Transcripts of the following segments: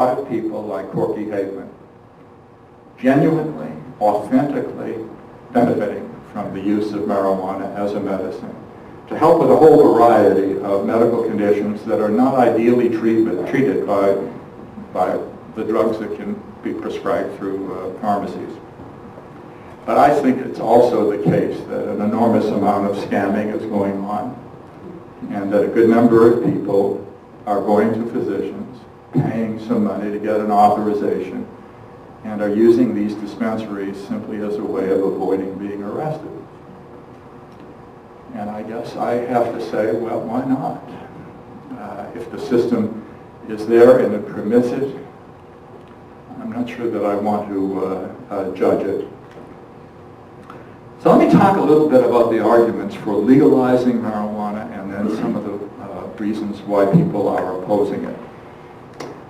lot of people like Corky Hageman genuinely, authentically benefiting from the use of marijuana as a medicine to help with a whole variety of medical conditions that are not ideally treated by the drugs that can be prescribed through pharmacies. But I think it's also the case that an enormous amount of scamming is going on, and that a good number of people are going to physicians, paying some money to get an authorization, and are using these dispensaries simply as a way of avoiding being arrested. And I guess I have to say, well, why not? If the system is there and it permits it, I'm not sure that I want to judge it. So let me talk a little bit about the arguments for legalizing marijuana and then some of the reasons why people are opposing it.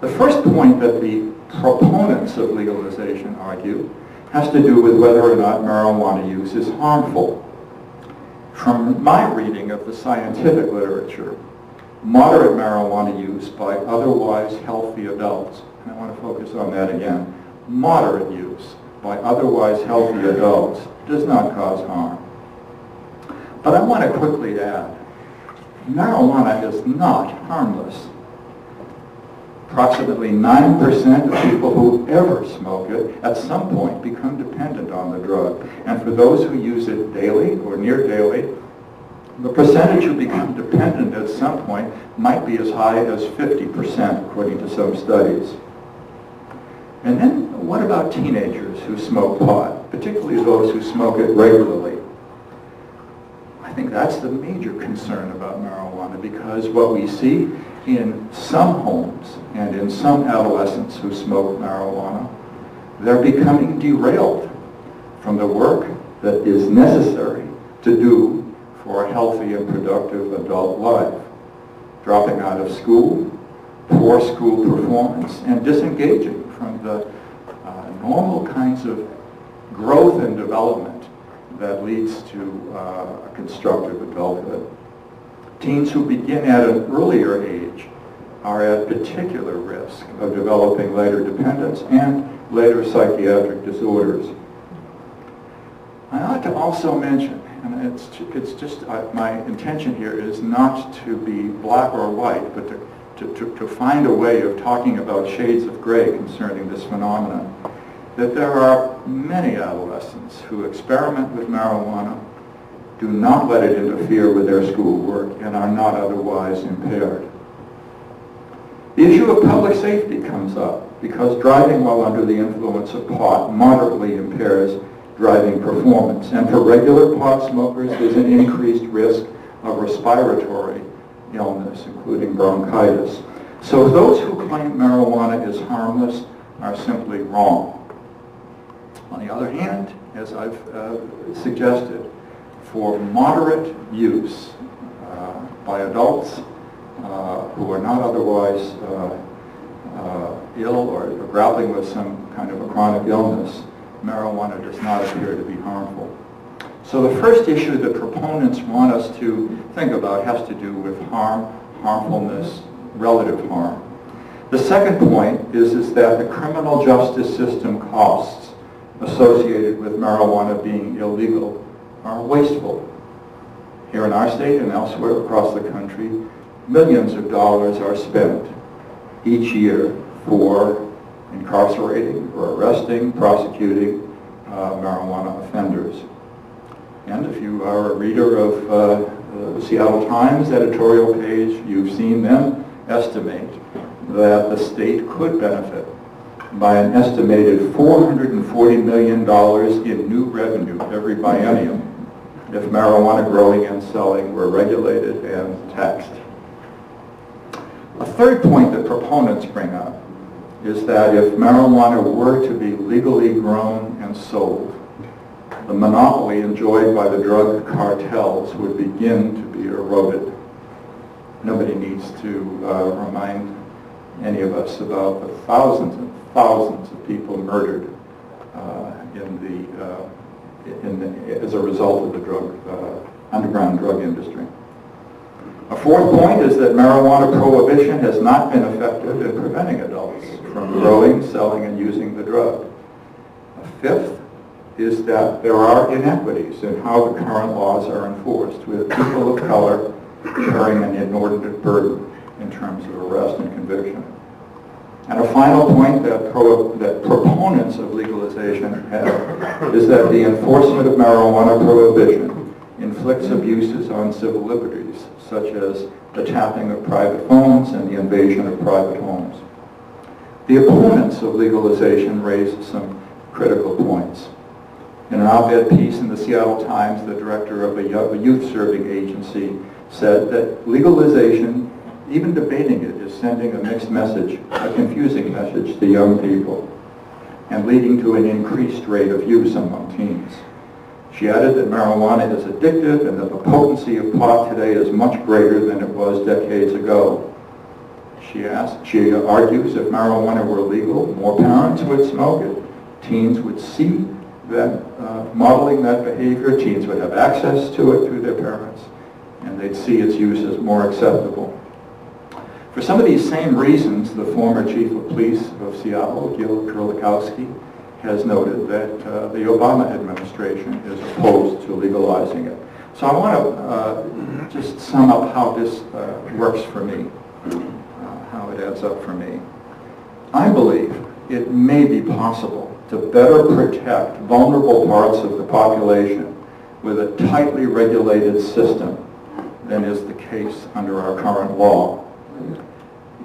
The first point that the proponents of legalization argue has to do with whether or not marijuana use is harmful. From my reading of the scientific literature, moderate marijuana use by otherwise healthy adults, and I want to focus on that again, moderate use by otherwise healthy adults does not cause harm. But I want to quickly add, marijuana is not harmless. Approximately 9% of people who ever smoke it at some point become dependent on the drug. And for those who use it daily or near daily, the percentage who become dependent at some point might be as high as 50%, according to some studies. And then what about teenagers who smoke pot, particularly those who smoke it regularly? I think that's the major concern about marijuana, because what we see in some homes and in some adolescents who smoke marijuana, they're becoming derailed from the work that is necessary to do for a healthy and productive adult life. Dropping out of school, poor school performance, and disengaging from the normal kinds of growth and development that leads to a constructive adulthood. Teens who begin at an earlier age are at particular risk of developing later dependence and later psychiatric disorders. I ought to also mention, and it's just my intention here is not to be black or white, but to find a way of talking about shades of gray concerning this phenomenon, that there are many adolescents who experiment with marijuana, do not let it interfere with their schoolwork, and are not otherwise impaired. The issue of public safety comes up because driving while under the influence of pot moderately impairs driving performance, and for regular pot smokers there's an increased risk of respiratory illness, including bronchitis. So those who claim marijuana is harmless are simply wrong. On the other hand, as I've suggested, for moderate use by adults who are not otherwise ill or grappling with some kind of a chronic illness, marijuana does not appear to be harmful. So the first issue that proponents want us to think about has to do with harm, harmfulness, relative harm. The second point is that the criminal justice system costs associated with marijuana being illegal are wasteful. Here in our state and elsewhere across the country, millions of dollars are spent each year for incarcerating or arresting, prosecuting marijuana offenders. And if you are a reader of the Seattle Times editorial page, you've seen them estimate that the state could benefit by an estimated $440 million in new revenue every biennium if marijuana growing and selling were regulated and taxed. A third point that proponents bring up is that if marijuana were to be legally grown and sold, the monopoly enjoyed by the drug cartels would begin to be eroded. Nobody needs to remind any of us about the thousands and thousands of people murdered as a result of the underground drug industry. A fourth point is that marijuana prohibition has not been effective in preventing adults from growing, selling, and using the drug. A fifth is that there are inequities in how the current laws are enforced, with people of color carrying an inordinate burden in terms of arrest and conviction. And a final point that proponents of legalization have is that the enforcement of marijuana prohibition inflicts abuses on civil liberties, such as the tapping of private phones and the invasion of private homes. The opponents of legalization raised some critical points. In an op-ed piece in the Seattle Times, the director of a youth-serving agency said that legalization, even debating it, is sending a mixed message, a confusing message to young people, and leading to an increased rate of use among teens. She added that marijuana is addictive and that the potency of pot today is much greater than it was decades ago. She argues if marijuana were legal, more parents would smoke it. Teens would see that modeling that behavior. Teens would have access to it through their parents, and they'd see its use as more acceptable. For some of these same reasons, the former chief of police of Seattle, Gil Kurlikowski, has noted that the Obama administration is opposed to legalizing it. So I want to just sum up how this works for me, how it adds up for me. I believe it may be possible to better protect vulnerable parts of the population with a tightly regulated system than is the case under our current law.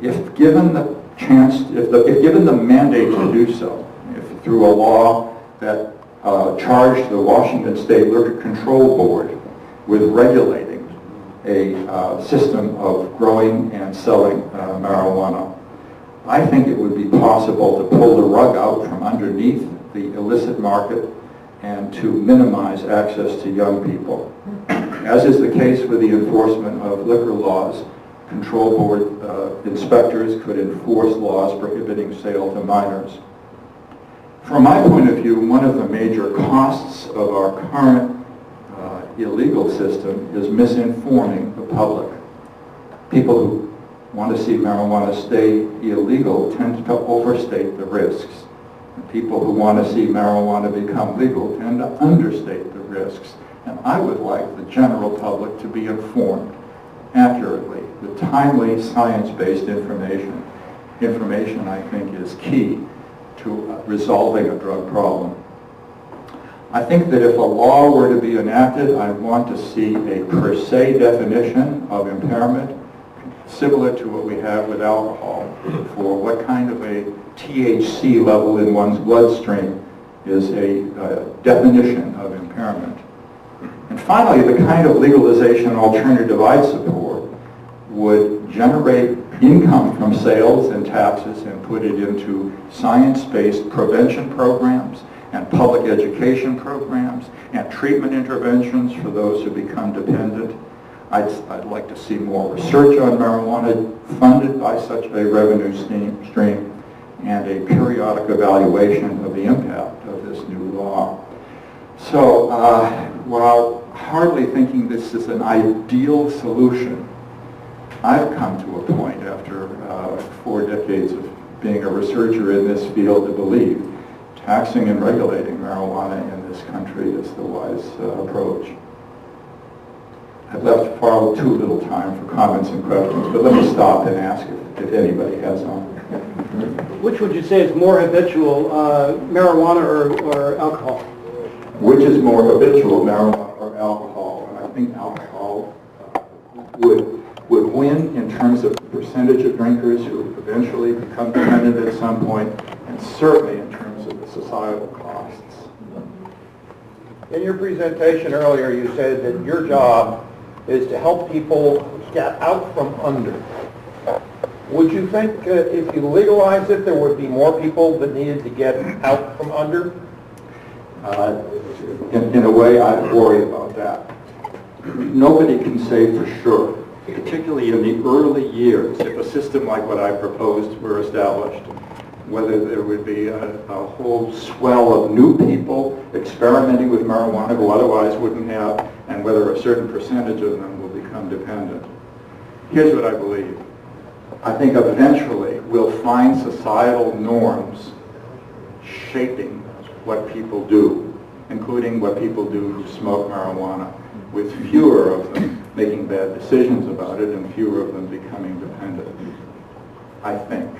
If given the chance, if given the mandate to do so, if through a law that charged the Washington State Liquor Control Board with regulating a system of growing and selling marijuana, I think it would be possible to pull the rug out from underneath the illicit market and to minimize access to young people. As is the case with the enforcement of liquor laws, control board inspectors could enforce laws prohibiting sale to minors. From my point of view, one of the major costs of our current illegal system is misinforming the public. People who want to see marijuana stay illegal tend to overstate the risks. And people who want to see marijuana become legal tend to understate the risks. And I would like the general public to be informed accurately. The timely science-based information I think is key to resolving a drug problem. I think that if a law were to be enacted, I want to see a per se definition of impairment similar to what we have with alcohol for what kind of a THC level in one's bloodstream is a definition of impairment. And finally, the kind of legalization alternative I'd support would generate income from sales and taxes and put it into science-based prevention programs and public education programs and treatment interventions for those who become dependent. I'd like to see more research on marijuana funded by such a revenue stream and a periodic evaluation of the impact of this new law. So while hardly thinking this is an ideal solution, I've come to a point after 4 decades of being a researcher in this field to believe taxing and regulating marijuana in this country is the wise approach. I've left far too little time for comments and questions, but let me stop and ask if anybody has some. Which would you say is more habitual, marijuana or alcohol? Which is more habitual, marijuana or alcohol? And I think alcohol would win in terms of the percentage of drinkers who eventually become dependent at some point, and certainly in terms of the societal costs. In your presentation earlier, you said that your job is to help people get out from under. Would you think if you legalize it, there would be more people that needed to get out from under? In a way, I worry about that. Nobody can say for sure, particularly in the early years, if a system like what I proposed were established, whether there would be a whole swell of new people experimenting with marijuana who otherwise wouldn't have, and whether a certain percentage of them will become dependent. Here's what I believe. I think eventually we'll find societal norms shaping what people do, including what people do who smoke marijuana, with fewer of them making bad decisions about it and fewer of them becoming dependent. I think.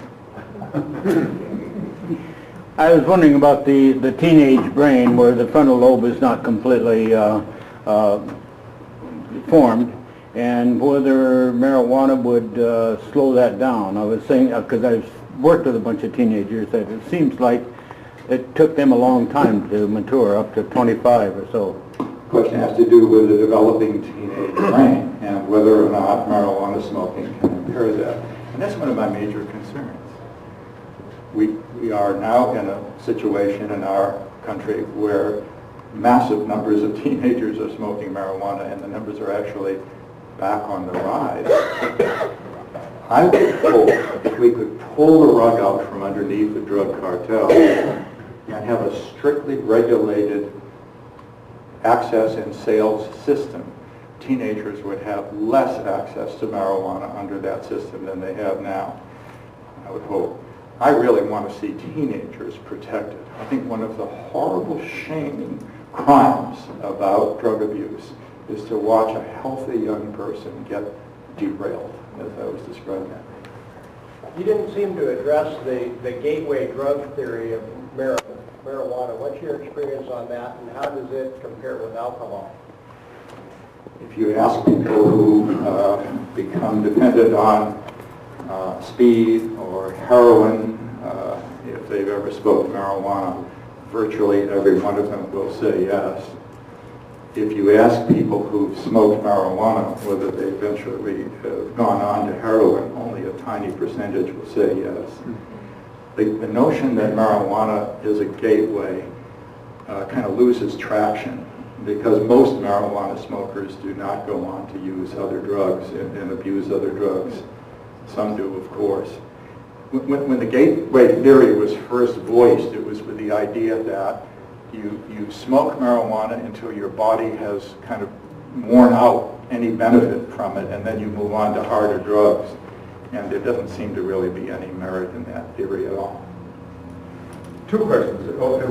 I was wondering about the teenage brain where the frontal lobe is not completely formed, and whether marijuana would slow that down. I was saying, because I've worked with a bunch of teenagers, that it seems like it took them a long time to mature, up to 25 or so. The question has to do with the developing teenage brain and whether or not marijuana smoking can impair that. And that's one of my major concerns. We are now in a situation in our country where massive numbers of teenagers are smoking marijuana, and the numbers are actually back on the rise. I would hope if we could pull the rug out from underneath the drug cartel and have a strictly regulated access and sales system, teenagers would have less access to marijuana under that system than they have now, I would hope. I really want to see teenagers protected. I think one of the horrible shaming crimes about drug abuse is to watch a healthy young person get derailed, as I was describing that. You didn't seem to address the gateway drug theory of marijuana. What's your experience on that, and how does it compare with alcohol? If you ask people who become dependent on speed or heroin, if they've ever smoked marijuana, virtually every one of them will say yes. If you ask people who've smoked marijuana whether they eventually have gone on to heroin, only a tiny percentage will say yes. The notion that marijuana is a gateway kind of loses traction, because most marijuana smokers do not go on to use other drugs and abuse other drugs. Some do, of course. When the gateway theory was first voiced, it was with the idea that you smoke marijuana until your body has kind of worn out any benefit from it, and then you move on to harder drugs. And there doesn't seem to really be any merit in that theory at all. Two questions. Okay,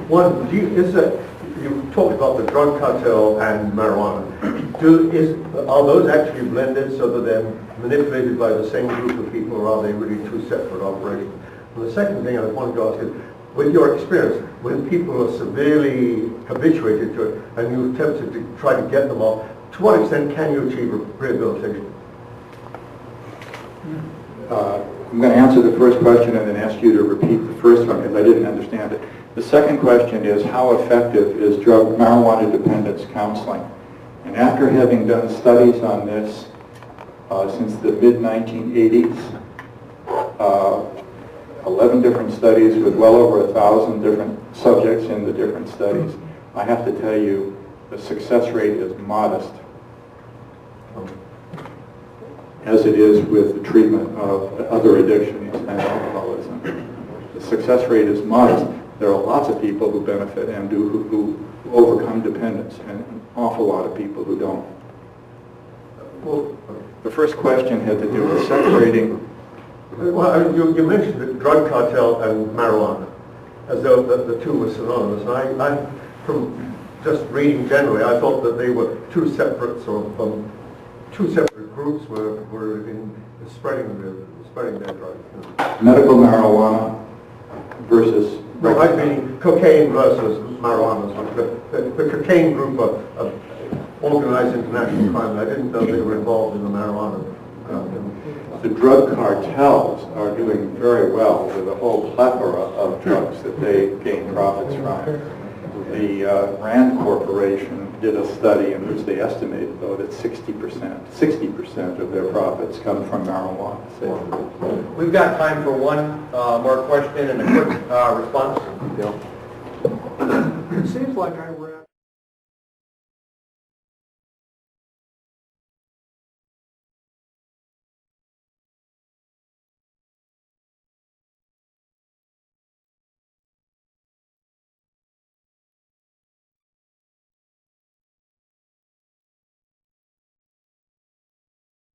one, you talked about the drug cartel and marijuana. Are those actually blended so that they're manipulated by the same group of people, or are they really two separate operations? And the second thing I wanted to ask is, with your experience, when people are severely habituated to it and you're tempted to try to get them off, to what extent can you achieve rehabilitation? I'm going to answer the first question and then ask you to repeat the first one because I didn't understand it. The second question is, how effective is marijuana dependence counseling? And after having done studies on this since the mid-1980s, 11 different studies with well over 1,000 different subjects in the different studies, I have to tell you the success rate is modest, as it is with the treatment of other addictions and alcoholism. The success rate is modest. There are lots of people who benefit and who overcome dependence, and an awful lot of people who don't. Well, The first question had to do with separating. well, you mentioned the drug cartel and marijuana as though the two were synonymous. And I, from just reading generally, I thought that they were two separate groups were in spreading their drugs. Medical marijuana versus... No, I mean cocaine versus marijuana. The cocaine group of organized international crime, I didn't know they were involved in the marijuana. The drug cartels are doing very well with a whole plethora of drugs that they gain profits from. The Rand Corporation did a study in which they estimated, though, that 60% of their profits come from marijuana sales. We've got time for one more question and a quick response. It seems like I read